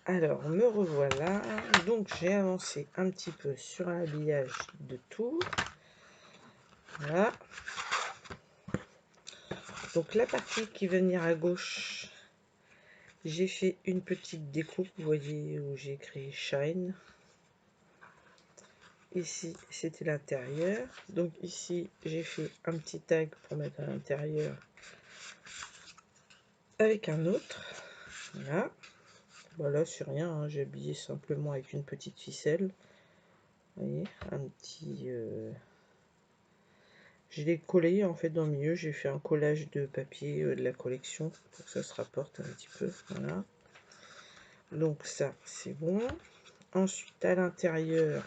Alors, me revoilà. Donc, j'ai avancé un petit peu sur l'habillage de tout. Voilà. Donc, la partie qui va venir à gauche, j'ai fait une petite découpe. Vous voyez où j'ai écrit Shine. Ici, c'était l'intérieur. Donc, ici, j'ai fait un petit tag pour mettre à l'intérieur avec un autre. Voilà. Voilà, c'est rien, hein, j'ai habillé simplement avec une petite ficelle. Vous voyez, un petit... Je l'ai collé en fait dans le milieu, j'ai fait un collage de papier de la collection pour que ça se rapporte un petit peu. Voilà. Donc ça, c'est bon. Ensuite, à l'intérieur,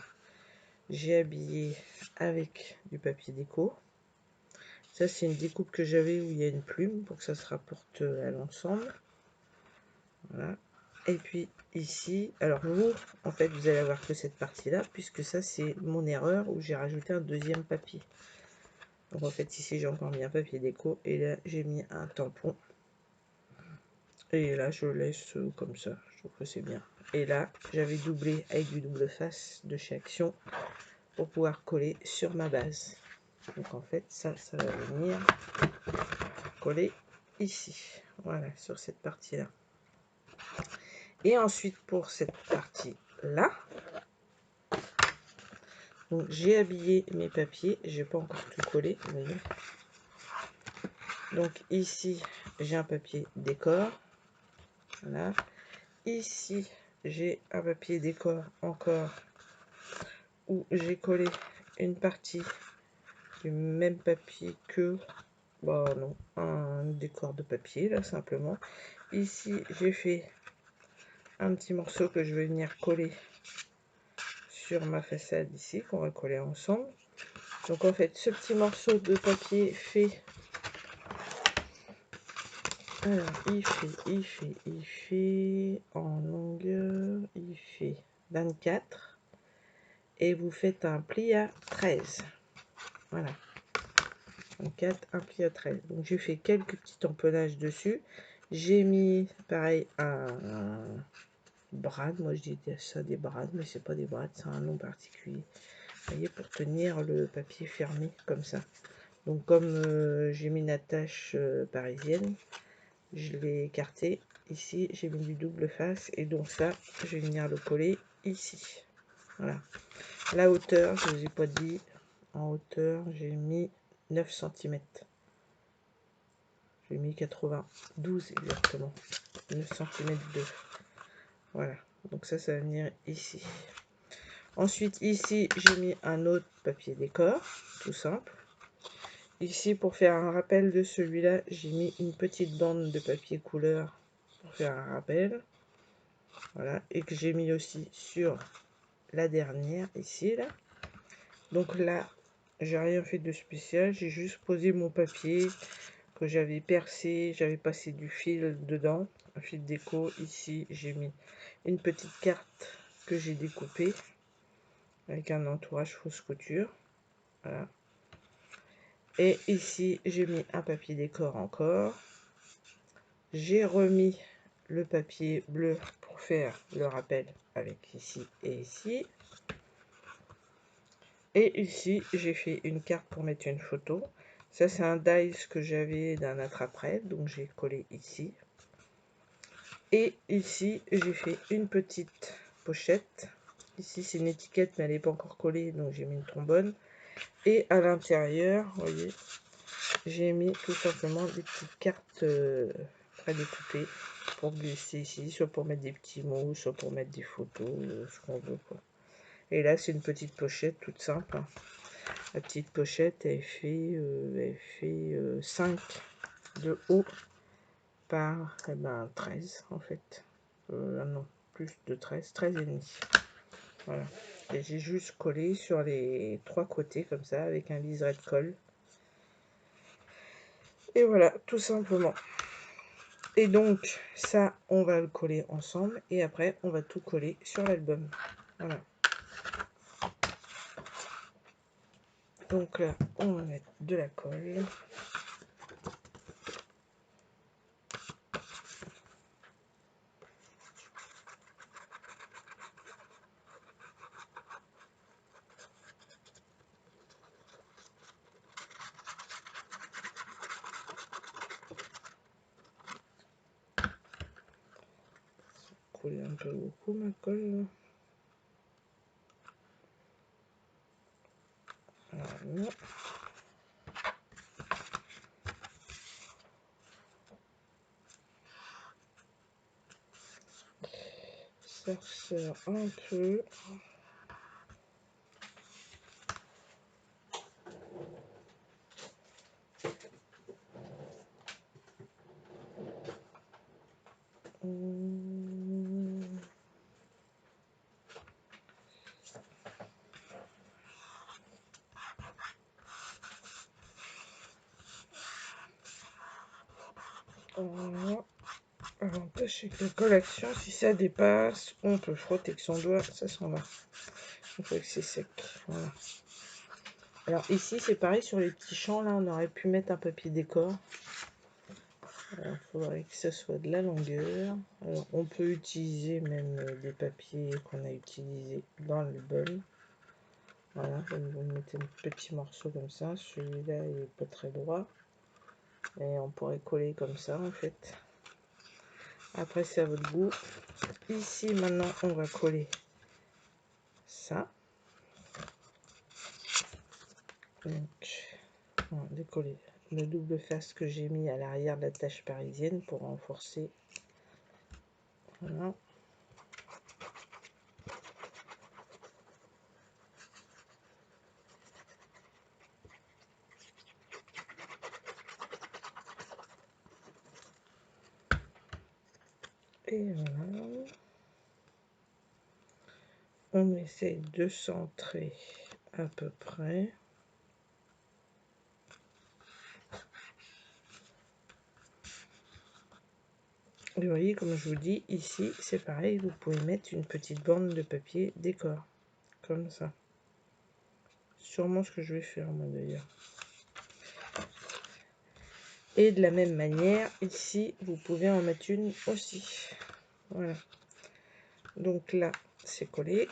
j'ai habillé avec du papier déco. Ça, c'est une découpe que j'avais où il y a une plume pour que ça se rapporte à l'ensemble. Voilà. Et puis ici, alors vous, en fait, vous allez avoir que cette partie-là, puisque ça, c'est mon erreur où j'ai rajouté un deuxième papier. Donc en fait, ici, j'ai encore mis un papier déco, et là, j'ai mis un tampon. Et là, je laisse comme ça, je trouve que c'est bien. Et là, j'avais doublé avec du double face de chez Action pour pouvoir coller sur ma base. Donc en fait, ça va venir coller ici. Voilà, sur cette partie-là. Et ensuite, pour cette partie-là, donc j'ai habillé mes papiers, j'ai pas encore tout collé, vous voyez. Donc ici, j'ai un papier décor. Voilà. Ici, j'ai un papier décor encore où j'ai collé une partie du même papier que, bah non, un décor de papier là simplement. Ici, j'ai fait un petit morceau que je vais venir coller sur ma façade ici, qu'on va coller ensemble. Donc en fait, ce petit morceau de papier fait... Alors, il fait en longueur, il fait 24. Et vous faites un pli à 13. Voilà. 24, un pli à 13. Donc j'ai fait quelques petits tamponnages dessus. J'ai mis, pareil, un brad. Moi je dis ça des brads, mais c'est pas des brads, c'est un nom particulier. Vous voyez, pour tenir le papier fermé comme ça. Donc comme j'ai mis une attache parisienne, je l'ai écarté. Ici, j'ai mis du double face. Et donc ça, je vais venir le coller ici. Voilà. La hauteur, je ne vous ai pas dit. En hauteur, j'ai mis 9 cm. J'ai mis 92 exactement. 9 cm 2. Voilà. Donc ça va venir ici. Ensuite, ici, j'ai mis un autre papier décor. Tout simple. Ici, pour faire un rappel de celui-là, j'ai mis une petite bande de papier couleur pour faire un rappel. Voilà. Et que j'ai mis aussi sur la dernière, ici, là. Donc là, j'ai rien fait de spécial. J'ai juste posé mon papier que j'avais percé. J'avais passé du fil dedans. Un fil déco. Ici, j'ai mis une petite carte que j'ai découpée avec un entourage fausse couture. Voilà. Et ici, j'ai mis un papier décor encore. J'ai remis le papier bleu pour faire le rappel avec ici et ici. Et ici, j'ai fait une carte pour mettre une photo. Ça, c'est un dice que j'avais d'un attrape-prêt, donc j'ai collé ici. Et ici, j'ai fait une petite pochette. Ici, c'est une étiquette, mais elle n'est pas encore collée, donc j'ai mis une trombone. Et à l'intérieur, vous voyez, j'ai mis tout simplement des petites cartes prédécoupées pour glisser ici, soit pour mettre des petits mots, soit pour mettre des photos, ce qu'on veut, quoi. Et là, c'est une petite pochette toute simple. Hein. La petite pochette, elle fait 5 de haut par 13 en fait. Non, plus de 13 et demi. Voilà. Et j'ai juste collé sur les 3 côtés comme ça avec un liseré de colle. Et voilà, tout simplement. Et donc, ça, on va le coller ensemble. Et après, on va tout coller sur l'album. Voilà. Donc là, on va mettre de la colle. collé un peu beaucoup ma colle. Voilà. Ça resserre un peu. Voilà. L'avantage c'est que la collection, si ça dépasse, on peut frotter avec son doigt, ça s'en va. Une fois que c'est sec. Voilà. Alors ici c'est pareil sur les petits champs, là on aurait pu mettre un papier décor. Il faudrait que ce soit de la longueur. Alors, on peut utiliser même des papiers qu'on a utilisés dans l'album. Voilà, vous mettez un petit morceau comme ça. Celui-là il n'est pas très droit. Et on pourrait coller comme ça en fait. Après c'est à votre goût. Ici maintenant on va coller ça. Donc on va décoller le double face que j'ai mis à l'arrière de la tache parisienne pour renforcer. Voilà. Et voilà. On essaie de centrer à peu près. Et vous voyez, comme je vous dis, ici, c'est pareil, vous pouvez mettre une petite bande de papier décor, comme ça. Sûrement ce que je vais faire, moi, d'ailleurs. Et de la même manière, ici, vous pouvez en mettre une aussi. Voilà. Donc là, c'est collé.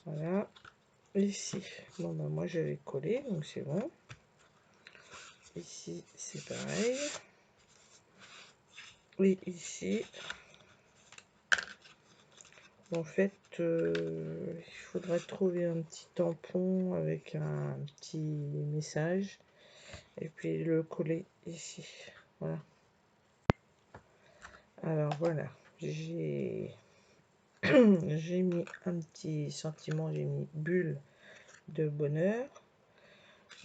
Voilà. Ici, bon, ben moi, j'avais collé, donc c'est bon. Ici, c'est pareil. Et ici, en fait, il faudrait trouver un petit tampon avec un petit message et puis le coller ici. Voilà. Alors voilà, j'ai mis un petit sentiment, j'ai mis bulle de bonheur.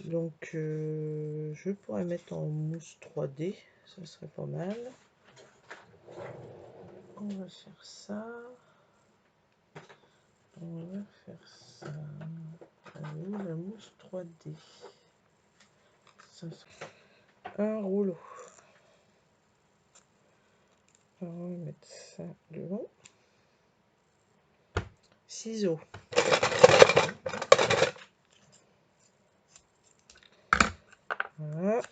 Donc je pourrais mettre en mousse 3D, ça serait pas mal. On va faire ça. On va faire ça. La mousse 3D. Ça serait un rouleau. Alors, on va mettre ça devant. Ciseaux. Voilà.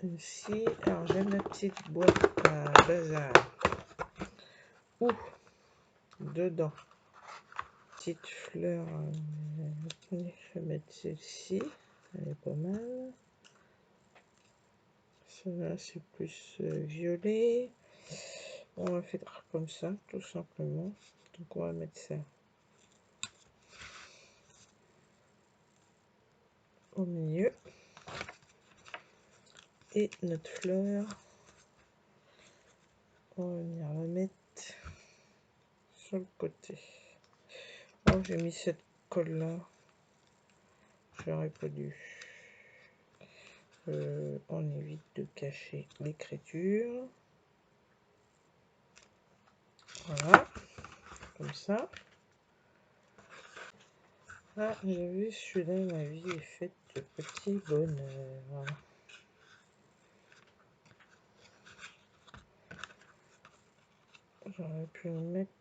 Ici, alors j'ai ma petite boîte à bazar. Ouh, dedans, petite fleur. Je vais mettre celle-ci, elle est pas mal. Celle-là, c'est plus violet. On va faire comme ça, tout simplement. Donc, on va mettre ça au milieu. Et notre fleur, on va venir la mettre sur le côté. Oh, j'ai mis cette colle là. J'aurais pas dû. On évite de cacher l'écriture. Voilà, comme ça. Ah, j'ai vu celui-là, ma vie est faite de petits bonheurs. Voilà. J'aurais pu le mettre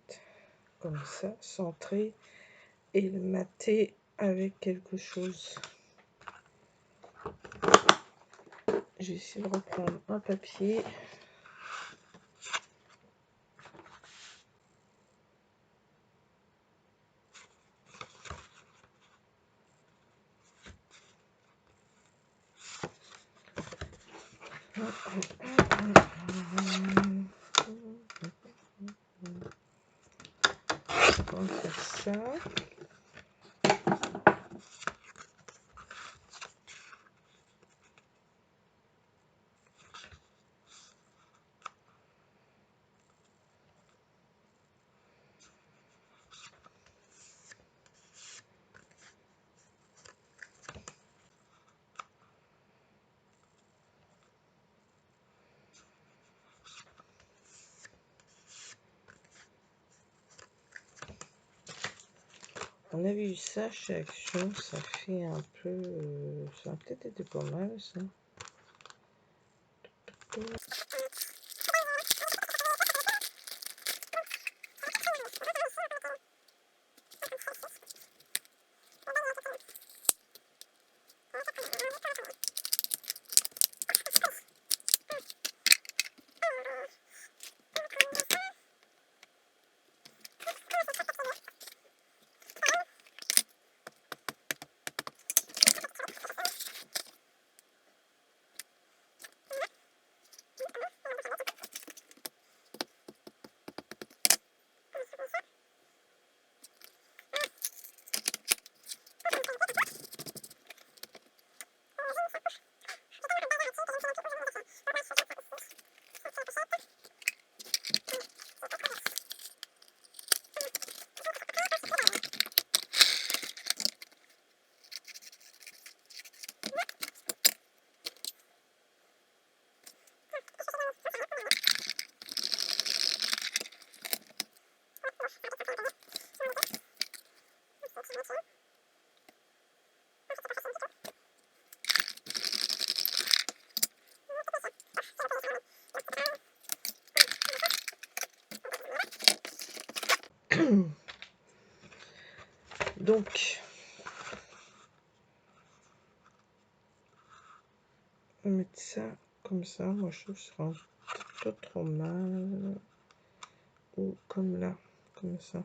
comme ça, centré, et le mater avec quelque chose. je vais essayer de reprendre un papier. On va faire ça. On avait eu ça chez Action, ça fait un peu... ça a peut-être été pas mal, ça. Donc, on va mettre ça comme ça. Moi, je trouve que ce sera pas trop mal. Ou comme là, comme ça.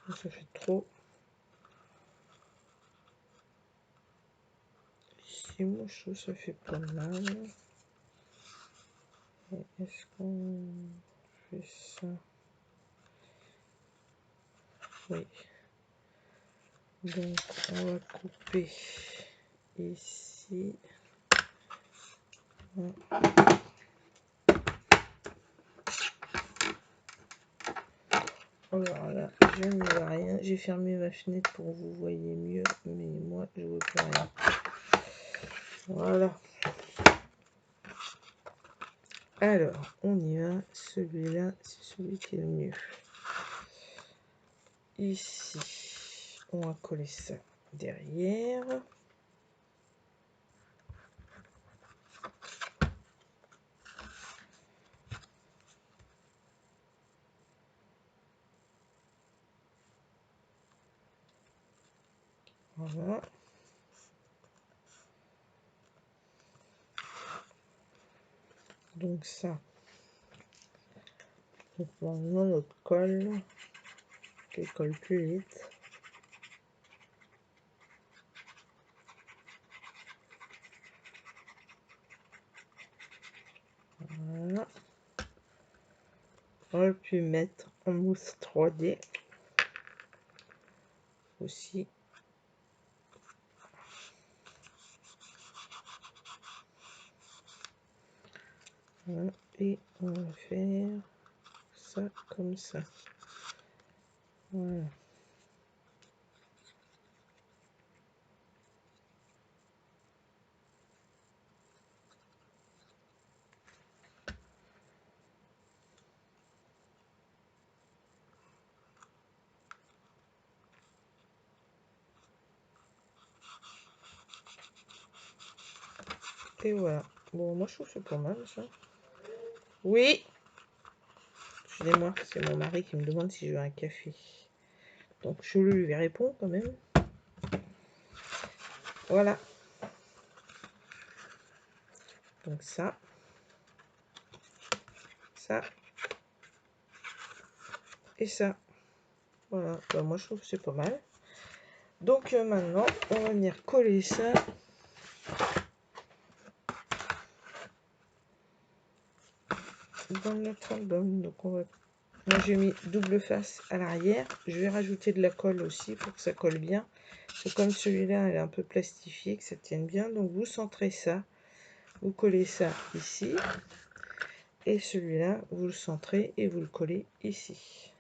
Ça fait trop. Ici, moi, je trouve que ça fait pas mal. Est-ce qu'on fait ça? Oui. Donc, on va couper ici. Alors là, je ne vois rien. J'ai fermé ma fenêtre pour que vous voyez mieux, mais moi, je ne vois plus rien. Voilà. Alors, on y va. Celui-là, c'est celui qui est le mieux. Ici, on va coller ça derrière. Voilà. Donc ça, donc maintenant notre colle, qui colle plus vite. Voilà. On aurait pu mettre en mousse 3D aussi. Voilà. Et on va faire ça comme ça. Voilà. Et voilà. Bon, moi je trouve que c'est pas mal ça. Oui. Excusez-moi, c'est mon mari qui me demande si je veux un café. Donc je lui réponds quand même. Voilà. Donc ça et ça. Voilà, bah, moi je trouve que c'est pas mal. Donc maintenant, on va venir coller ça dans notre album. Donc on va... Moi j'ai mis double face à l'arrière. Je vais rajouter de la colle aussi pour que ça colle bien. C'est comme celui-là, elle est un peu plastifiée, que ça tienne bien. Donc vous centrez ça, vous collez ça ici. Et celui-là, vous le centrez et vous le collez ici.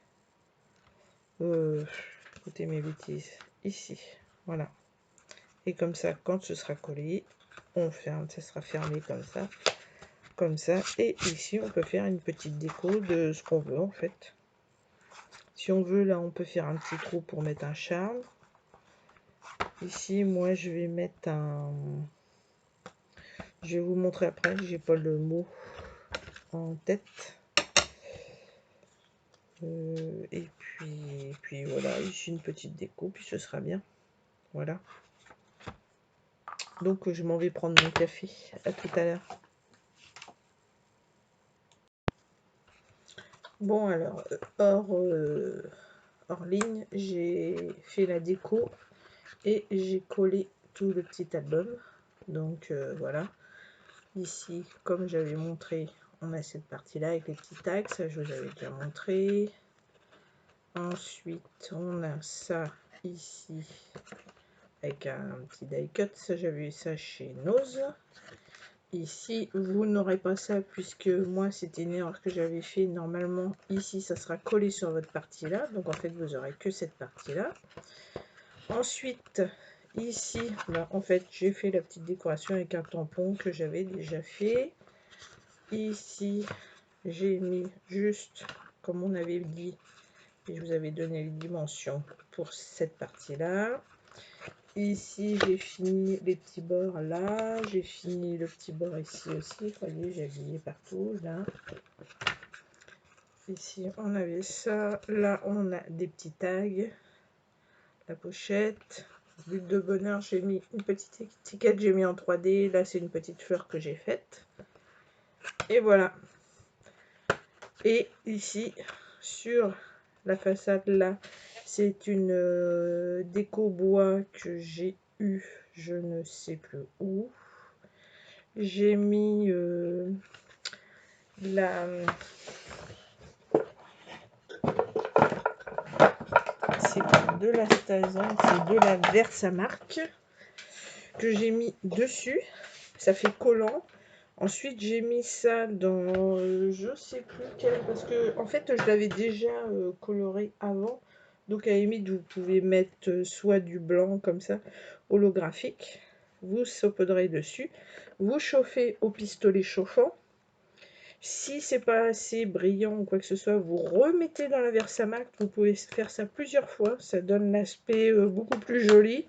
Écoutez mes bêtises. Ici. Voilà. Et comme ça, quand ce sera collé, on ferme. Ça sera fermé comme ça. Comme ça. Et ici, on peut faire une petite déco de ce qu'on veut en fait. Si on veut, là, on peut faire un petit trou pour mettre un charme. Ici, moi, je vais mettre un... Je vais vous montrer après. J'ai pas le mot en tête. Et puis voilà, ici une petite déco, puis ce sera bien. Voilà. Donc je m'en vais prendre mon café. À tout à l'heure. Bon alors, hors ligne, j'ai fait la déco et j'ai collé tout le petit album. Donc voilà. Ici, comme j'avais montré, on a cette partie-là avec les petits tags, ça je vous avais déjà montré. Ensuite, on a ça ici avec un petit die cut, ça j'avais eu ça chez Nose. Ici, vous n'aurez pas ça puisque moi, c'était une erreur que j'avais fait. Normalement, ici, ça sera collé sur votre partie-là. Donc, en fait, vous aurez que cette partie-là. Ensuite, ici, là, en fait, j'ai fait la petite décoration avec un tampon que j'avais déjà fait. Ici, j'ai mis juste, comme on avait dit, et je vous avais donné les dimensions pour cette partie-là. Ici, j'ai fini les petits bords là. J'ai fini le petit bord ici aussi. Vous voyez, j'ai habillé partout là. Ici, on avait ça. Là, on a des petits tags. La pochette. But de bonheur, j'ai mis une petite étiquette. J'ai mis en 3D. Là, c'est une petite fleur que j'ai faite. Et voilà. Et ici, sur la façade là, c'est une déco bois que j'ai eu, je ne sais plus où. J'ai mis c'est de la Stazon, c'est de la Versamark que j'ai mis dessus. Ça fait collant. Ensuite, j'ai mis ça dans je sais plus quel, parce que en fait, je l'avais déjà coloré avant. Donc, à la limite, vous pouvez mettre soit du blanc comme ça, holographique. Vous saupoudrez dessus. Vous chauffez au pistolet chauffant. Si c'est pas assez brillant ou quoi que ce soit, vous remettez dans la Versamark. Vous pouvez faire ça plusieurs fois. Ça donne l'aspect beaucoup plus joli.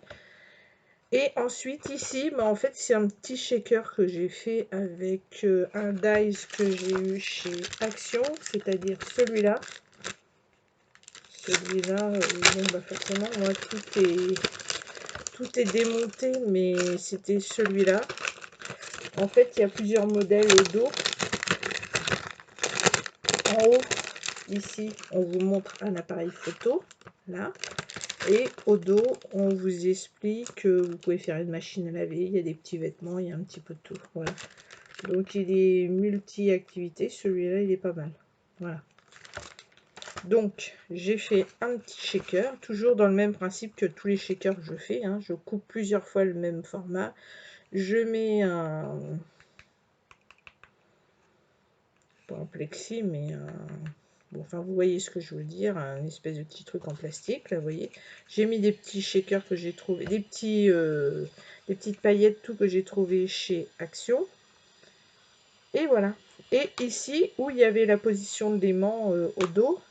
Et ensuite ici, bah en fait c'est un petit shaker que j'ai fait avec un dies que j'ai eu chez Action, c'est-à-dire celui-là. Celui-là, bon bah forcément moi tout est démonté, mais c'était celui-là. En fait il y a plusieurs modèles au dos. En haut, ici, on vous montre un appareil photo, là. Et au dos, on vous explique que vous pouvez faire une machine à laver, il y a des petits vêtements, il y a un petit peu de tout. Voilà. Donc il est multi-activité, celui-là il est pas mal. Voilà. Donc j'ai fait un petit shaker, toujours dans le même principe que tous les shakers que je fais. Hein. Je coupe plusieurs fois le même format. Je mets un... pas un plexi, mais un... Bon, enfin, vous voyez ce que je veux dire, un espèce de petit truc en plastique, là, vous voyez. J'ai mis des petits shakers que j'ai trouvé, des petites paillettes, tout que j'ai trouvé chez Action. Et voilà. Et ici, où il y avait la position de l'aimant au dos,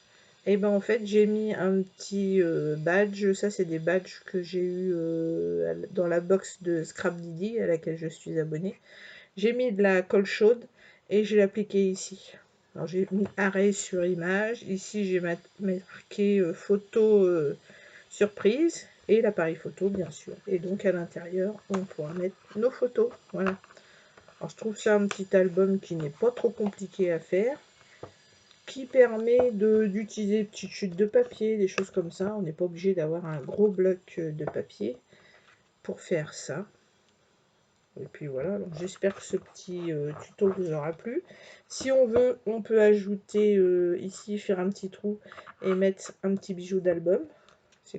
et ben en fait, j'ai mis un petit badge. Ça, c'est des badges que j'ai eu dans la box de Scrap Didi, à laquelle je suis abonnée. J'ai mis de la colle chaude et je l'ai appliqué ici. Alors j'ai mis arrêt sur image. Ici j'ai marqué photo surprise et l'appareil photo bien sûr. Et donc à l'intérieur on pourra mettre nos photos. Voilà. Alors je trouve ça un petit album qui n'est pas trop compliqué à faire, qui permet d'utiliser des petites chutes de papier, des choses comme ça. On n'est pas obligé d'avoir un gros bloc de papier pour faire ça. Et puis voilà, donc j'espère que ce petit tuto vous aura plu. Si on veut, on peut ajouter ici, faire un petit trou et mettre un petit bijou d'album. C'est